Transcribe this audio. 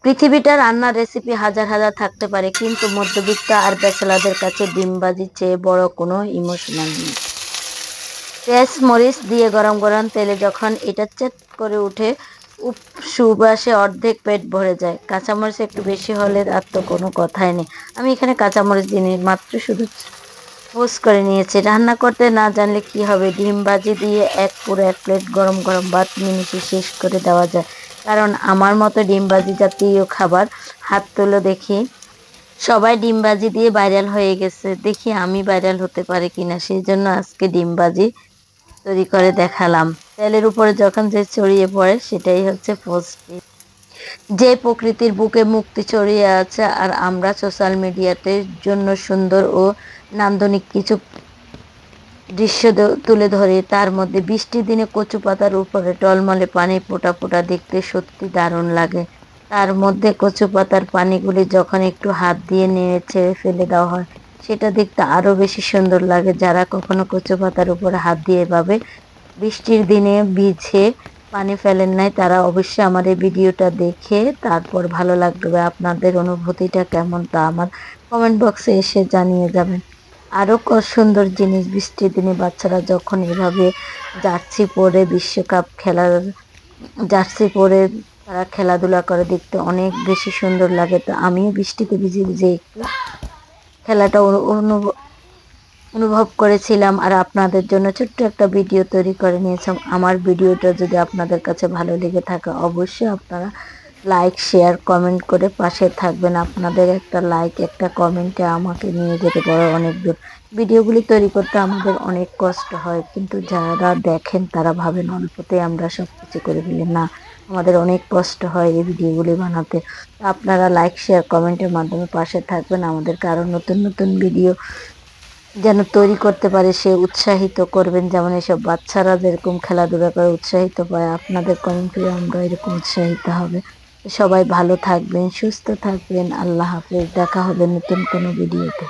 পৃথিবীটা রান্নার রেসিপি হাজার হাজার থাকতে পারে, কিন্তু মধ্যবিত্ত আর ব্যাচেলারদের কাছে ডিমবাজির চেয়ে বড় কোনো ইমোশনাল নেই। পেঁয়াজ মরিচ দিয়ে গরম গরম তেলে যখন এটা চেট করে উঠে, উপ সুবাসে অর্ধেক পেট ভরে যায়। কাঁচামরিচ একটু বেশি হলে আর তো কোনো কথাই নেই। আমি এখানে কাঁচামরিচ দিনে মাত্র শুধু পোজ করে নিয়েছি। রান্না করতে না জানলে কি হবে, ডিম ভাজি দিয়ে পুরো এক প্লেট গরম গরম ভাত নিমিশে শেষ করে দেওয়া যায়। কারণ আমার মতো ডিম ভাজি জাতীয় খাবার হাত তুলো দেখি। সবাই ডিম ভাজি দিয়ে ভাইরাল হয়ে গেছে, দেখি আমি ভাইরাল হতে পারি কিনা। সেই জন্য আজকে ডিম ভাজি তৈরি করে দেখালাম। তেলের উপরে যখন যে ছড়িয়ে পড়ে সেটাই হচ্ছে পোস্ট। যে প্রকৃতির বুকে মুক্তি ছড়িয়ে আছে, আর আমরা সোশ্যাল মিডিয়াতে জন্য সুন্দর ও নান্দনিক কিছু দৃশ্য তুলে ধরে, তার মধ্যে বৃষ্টির দিনে কচু পাতার উপরে টলমলে পানি ফোঁটা ফোঁটা দেখতে সত্যি দারুণ লাগে। তার মধ্যে কচু পাতার পানিগুলি যখন একটু হাত দিয়ে নেড়ে ছেড়ে ফেলে দেওয়া হয়, সেটা দেখতে আরো বেশি সুন্দর লাগে। যারা কখনো কচু পাতার উপরে হাত দিয়ে এভাবে বৃষ্টির দিনে ভিজে পানি ফেলেন নাই, তারা অবশ্যই আমার এই ভিডিওটা দেখে তারপর ভালো লাগবে। আপনাদের অনুভূতিটা কেমন তা আমার কমেন্ট বক্সে এসে জানিয়ে যাবেন। আরও সুন্দর জিনিস, বৃষ্টির দিনে বাচ্চারা যখন এভাবে জার্সি পরে বিশ্বকাপ খেলার জার্সি পরে তারা খেলাধুলা করে, দেখতে অনেক বেশি সুন্দর লাগে। তো আমিও বৃষ্টিতে ভিজে ভিজে একটু খেলাটা অনুভব করেছিলাম, আর আপনাদের জন্য ছোট্ট একটা ভিডিও তৈরি করে নিয়েছিলাম। আমার ভিডিওটা যদি আপনাদের কাছে ভালো লেগে থাকে, অবশ্যই আপনারা লাইক শেয়ার কমেন্ট করে পাশে থাকবেন। আপনাদের একটা লাইক একটা কমেন্টে আমাকে নিয়ে যেতে পারে অনেক দূর। ভিডিওগুলি তৈরি করতে আমাদের অনেক কষ্ট হয়, কিন্তু যারা দেখেন তারা ভাবেন অল্পতে আমরা সব কিছু করে ফেলি। না, আমাদের অনেক কষ্ট হয় এই ভিডিওগুলি বানাতে। আপনারা লাইক শেয়ার কমেন্টের মাধ্যমে পাশে থাকবেন, আমাদেরকে আরও নতুন নতুন ভিডিও যেন তৈরি করতে পারে সে উৎসাহিত করবেন। যেমন এসব বাচ্চারা যেরকম খেলাধুলা করে উৎসাহিত পায়, আপনাদের কমেন্ট পেয়ে আমরা এরকম উৎসাহিত হবে। সবাই ভালো থাকবেন, সুস্থ থাকবেন। আল্লাহ হাফেজ। দেখা হবে নতুন কোনো ভিডিওতে।